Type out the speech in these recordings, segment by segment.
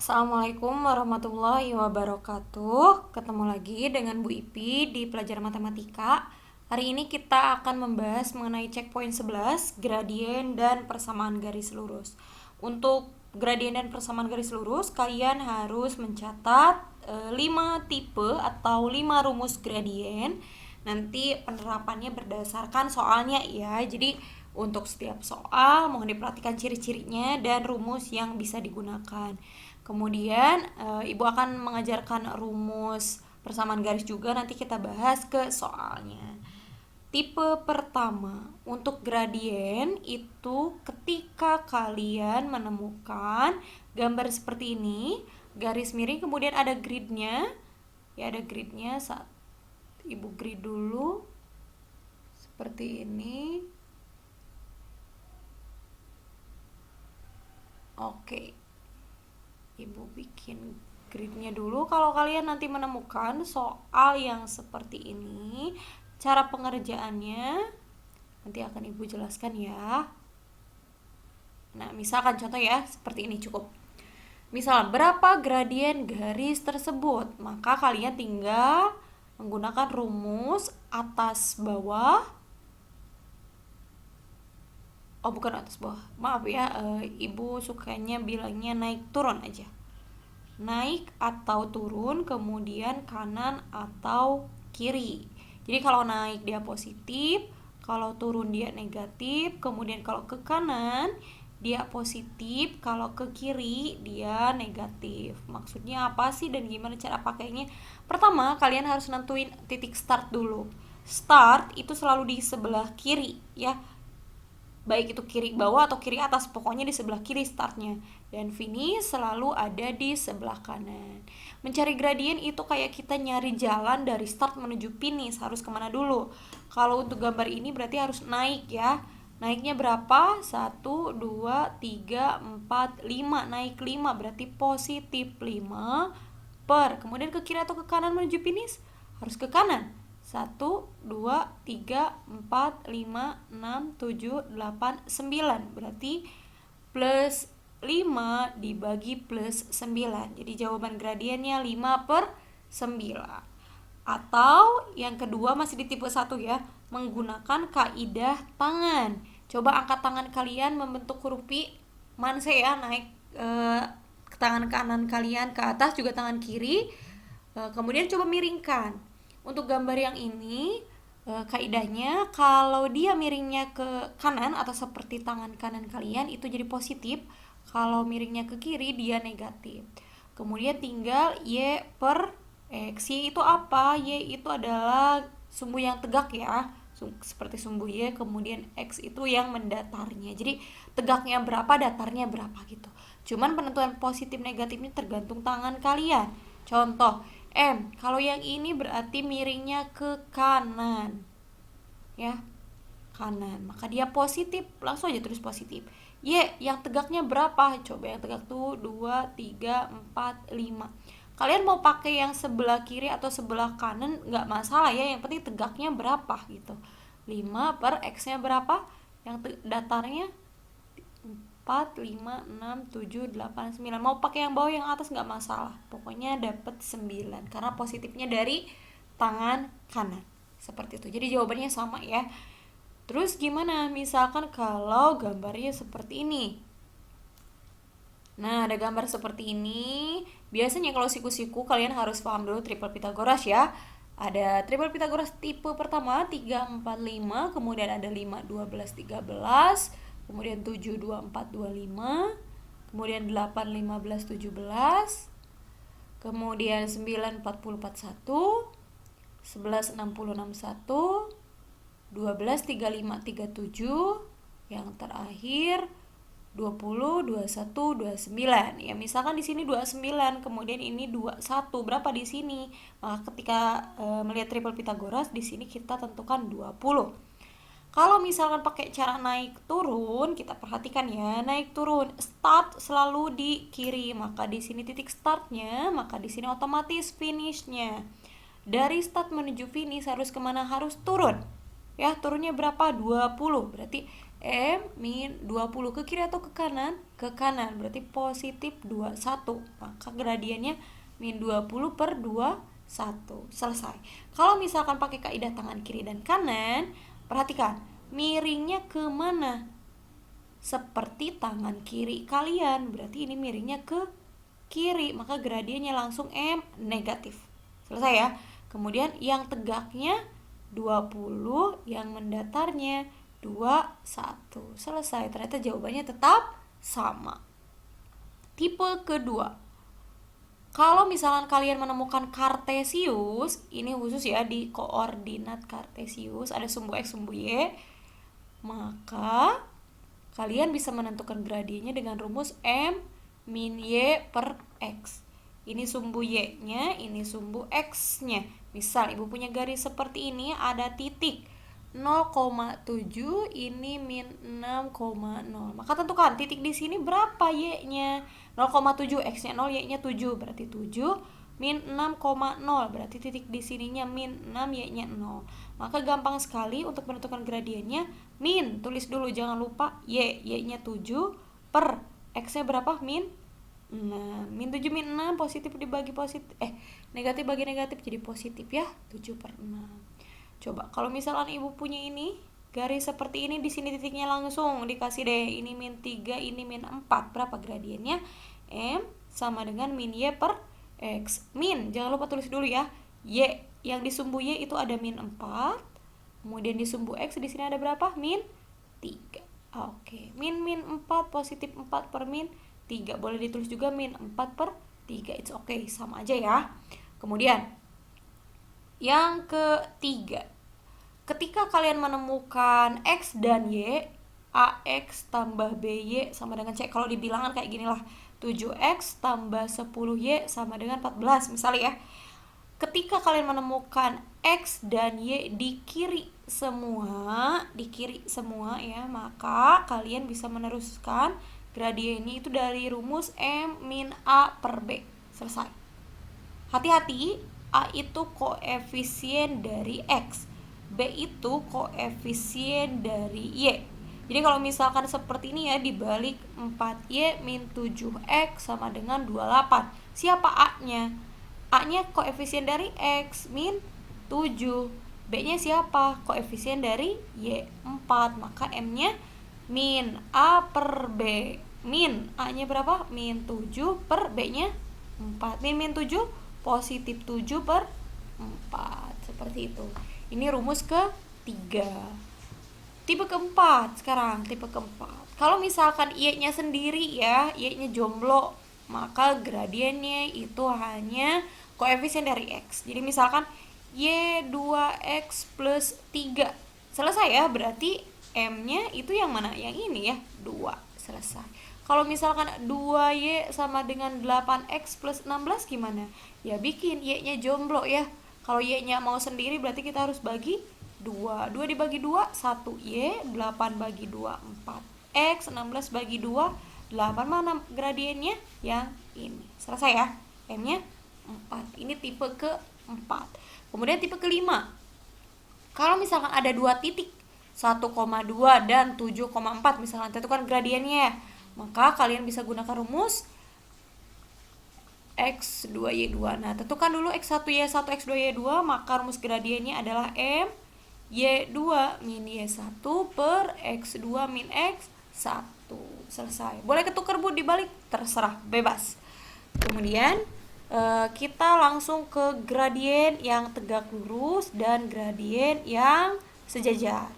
Assalamualaikum warahmatullahi wabarakatuh. Ketemu lagi dengan Bu Ipi di pelajaran matematika. Hari ini kita akan membahas mengenai checkpoint 11, gradien dan persamaan garis lurus. Untuk gradien dan persamaan garis lurus, kalian harus mencatat 5 tipe atau 5 rumus gradien. Nanti penerapannya berdasarkan soalnya ya. Jadi untuk setiap soal mohon diperhatikan ciri-cirinya dan rumus yang bisa digunakan. Kemudian Ibu akan mengajarkan rumus persamaan garis juga, nanti kita bahas ke soalnya. Tipe pertama, untuk gradien itu ketika kalian menemukan gambar seperti ini, garis miring kemudian ada gridnya. Ya, ada gridnya. Saat Ibu grid dulu seperti ini. Oke. Ibu bikin gridnya dulu. Kalau kalian nanti menemukan soal yang seperti ini, cara pengerjaannya nanti akan Ibu jelaskan ya. Nah, misalkan contoh ya, seperti ini cukup. Misal, berapa gradien garis tersebut? Maka kalian tinggal menggunakan rumus atas bawah. Oh, bukan atas bawah, maaf ya, Ibu sukanya bilangnya naik turun aja. Naik atau turun, kemudian kanan atau kiri. Jadi kalau naik dia positif, kalau turun dia negatif, kemudian kalau ke kanan dia positif, kalau ke kiri dia negatif. Maksudnya apa sih dan gimana cara pakainya? Pertama, kalian harus nentuin titik start dulu. Start itu selalu di sebelah kiri ya, baik itu kiri bawah atau kiri atas, pokoknya di sebelah kiri startnya. Dan finish selalu ada di sebelah kanan. Mencari gradien itu kayak kita nyari jalan dari start menuju finish, harus kemana dulu. Kalau untuk gambar ini berarti harus naik ya. Naiknya berapa? 1, 2, 3, 4, 5. Naik 5 berarti positif 5 per. Kemudian ke kiri atau ke kanan menuju finish? Harus ke kanan. 1, 2, 3, 4, 5, 6, 7, 8, 9. Berarti plus 5 dibagi plus 9. Jadi jawaban gradiennya 5 per 9. Atau yang kedua masih di tipe 1 ya, menggunakan kaidah tangan. Coba angkat tangan kalian membentuk huruf P. Manse ya, naik tangan kanan kalian ke atas, juga tangan kiri. Kemudian coba miringkan. Untuk gambar yang ini, kaidahnya kalau dia miringnya ke kanan atau seperti tangan kanan kalian itu jadi positif, kalau miringnya ke kiri dia negatif. Kemudian tinggal Y per X. Y itu apa? Y itu adalah sumbu yang tegak ya, seperti sumbu Y, kemudian X itu yang mendatarnya. Jadi tegaknya berapa, datarnya berapa gitu. Cuman penentuan positif negatifnya tergantung tangan kalian. Contoh, M, kalau yang ini berarti miringnya ke kanan ya, kanan, maka dia positif, langsung aja tulis positif. Y, yang tegaknya berapa? Coba yang tegak tuh 2, 3, 4, 5. Kalian mau pakai yang sebelah kiri atau sebelah kanan nggak masalah ya, yang penting tegaknya berapa gitu. 5 per X nya berapa? Yang datarnya 4, 5, 6, 7, 8, 9. Mau pakai yang bawah yang atas nggak masalah, pokoknya dapat 9 karena positifnya dari tangan kanan. Seperti itu, jadi jawabannya sama ya. Terus gimana misalkan kalau gambarnya seperti ini? Nah, ada gambar seperti ini. Biasanya kalau siku-siku kalian harus paham dulu triple Pythagoras ya. Ada triple Pythagoras tipe pertama 3, 4, 5. Kemudian ada 5, 12, 13. Kemudian 7, 2, 4, 2, 5. Kemudian 8, 15, 17. Kemudian 9, 40, 41. 11, 60, 61. 12, 35, 37. Yang terakhir 20, 21, 29. Ya, misalkan di sini 29, kemudian ini 21. Berapa di sini? Maka ketika melihat triple Pythagoras di sini kita tentukan 20. Kalau misalkan pakai cara naik turun, kita perhatikan ya, naik turun. Start selalu di kiri, maka di sini titik startnya, maka di sini otomatis finishnya. Dari start menuju finish harus kemana? Harus turun. Ya, turunnya berapa? 20. Berarti M min 20 ke kiri atau ke kanan? Ke kanan, berarti positif 21. Maka gradiennya min 20 per 21. Selesai. Kalau misalkan pakai kaidah tangan kiri dan kanan, perhatikan, miringnya ke mana? Seperti tangan kiri kalian, berarti ini miringnya ke kiri, maka gradiennya langsung M negatif. Selesai ya. Kemudian yang tegaknya 20, yang mendatarnya 21. Selesai. Ternyata jawabannya tetap sama. Tipe kedua, kalau misalkan kalian menemukan kartesius, ini khusus ya di koordinat kartesius, ada sumbu X, sumbu Y, maka kalian bisa menentukan gradiennya dengan rumus M min Y per X. Ini sumbu Y-nya, ini sumbu X-nya. Misal ibu punya garis seperti ini, ada titik 0,7, ini min 6,0. Maka tentukan titik di sini berapa Y-nya. 0,7, X-nya 0, Y-nya 7, berarti 7 min 6,0, berarti titik di sininya min 6, Y-nya 0. Maka gampang sekali untuk menentukan gradiennya. Min, tulis dulu jangan lupa Y-nya 7 per X-nya berapa? Min 6. Min 7 min 6, positif dibagi positif, negatif bagi negatif jadi positif ya, 7 per 6. Coba kalau misalkan ibu punya ini garis seperti ini, di sini titiknya langsung dikasih deh, ini min 3, ini min 4. Berapa gradiennya? M sama dengan min Y per X. Min, jangan lupa tulis dulu ya. Y, yang di sumbu Y itu ada min 4. Kemudian di sumbu X di sini ada berapa? Min 3. Oke, min 4, positif 4 per min 3. Boleh ditulis juga min 4 per 3. It's okay, sama aja ya. Kemudian yang ketiga, ketika kalian menemukan X dan Y, AX tambah BY sama dengan C. Kalau di bilangan kayak gini lah, 7X tambah 10Y sama dengan 14 misalnya ya. Ketika kalian menemukan X dan Y di kiri semua ya, maka kalian bisa meneruskan gradiennya itu dari rumus M min A per B. Selesai. Hati-hati, A itu koefisien dari X, B itu koefisien dari Y. Jadi kalau misalkan seperti ini ya, dibalik 4Y min 7X sama dengan 28. Siapa A-nya? A-nya koefisien dari X min 7. B-nya siapa? Koefisien dari Y 4. Maka M-nya min A per B. Min A-nya berapa? Min 7 per B-nya 4. Min 7 positif 7 per 4. Seperti itu. Ini rumus ketiga. Tipe keempat sekarang, tipe keempat. Kalau misalkan Y-nya sendiri ya, Y-nya jomblo, maka gradiennya itu hanya koefisien dari X. Jadi misalkan Y 2X plus 3. Selesai ya, berarti M-nya itu yang mana? Yang ini ya, 2. Selesai. Kalau misalkan 2Y sama dengan 8X plus 16 gimana? Ya bikin Y-nya jomblo ya. Kalau Y-nya mau sendiri berarti kita harus bagi 2. 2 dibagi 2, 1Y, 8 bagi 2, 4X, 16 bagi 2, 8. Mana gradiennya? Yang ini. Selesai ya. M-nya 4. Ini tipe keempat. Kemudian tipe kelima. Kalau misalkan ada 2 titik, 1,2 dan 7,4 misalkan, tentukan gradiennya. Maka kalian bisa gunakan rumus X2Y2. Nah, tentukan dulu X1Y1, X2Y2, maka rumus gradiennya adalah M Y2 min Y1 per X2 min X1. Selesai. Boleh ketukar Bu dibalik, terserah, bebas. Kemudian kita langsung ke gradien yang tegak lurus dan gradien yang sejajar.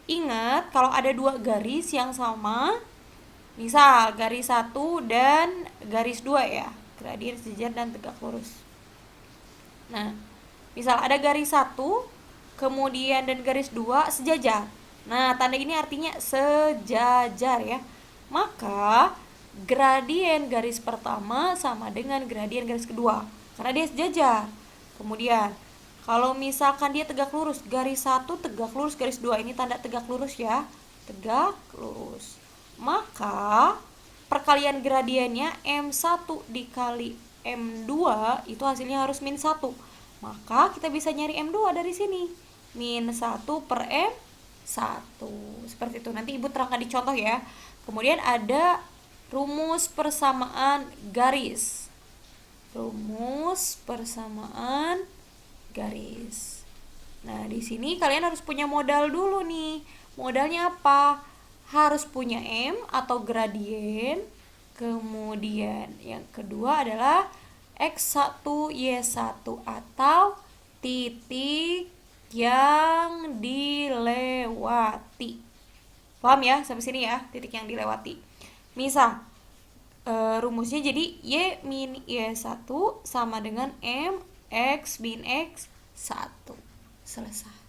Ingat, kalau ada 2 garis yang sama, misal garis 1 dan garis 2 ya, gradien sejajar dan tegak lurus. Nah, misal ada garis 1, kemudian dan garis 2 sejajar. Nah, tanda ini artinya sejajar ya. Maka gradien garis pertama sama dengan gradien garis kedua, karena dia sejajar. Kemudian kalau misalkan dia tegak lurus, garis 1 tegak lurus garis 2, ini tanda tegak lurus ya, tegak lurus. Maka perkalian gradiennya M1 dikali M2 itu hasilnya harus min 1. Maka kita bisa nyari M2 dari sini. Min 1 per M2. 1. Seperti itu. Nanti Ibu terangkan di contoh ya. Kemudian ada rumus persamaan garis. Rumus persamaan garis. Nah, di sini kalian harus punya modal dulu nih. Modalnya apa? Harus punya M atau gradien. Kemudian yang kedua adalah X1, Y1 atau titik yang dilewati. Paham ya sampai sini ya, titik yang dilewati. Misal rumusnya jadi Y min Y1 sama dengan M X min X1. Selesai.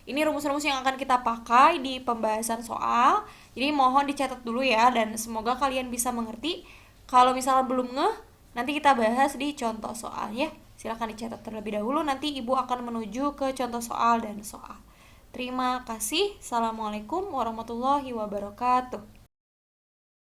Ini rumus-rumus yang akan kita pakai di pembahasan soal. Jadi mohon dicatat dulu ya, dan semoga kalian bisa mengerti. Kalau misalnya belum ngeh, nanti kita bahas di contoh soal ya. Silahkan dicatat terlebih dahulu, nanti Ibu akan menuju ke contoh soal dan soal. Terima kasih. Assalamualaikum warahmatullahi wabarakatuh.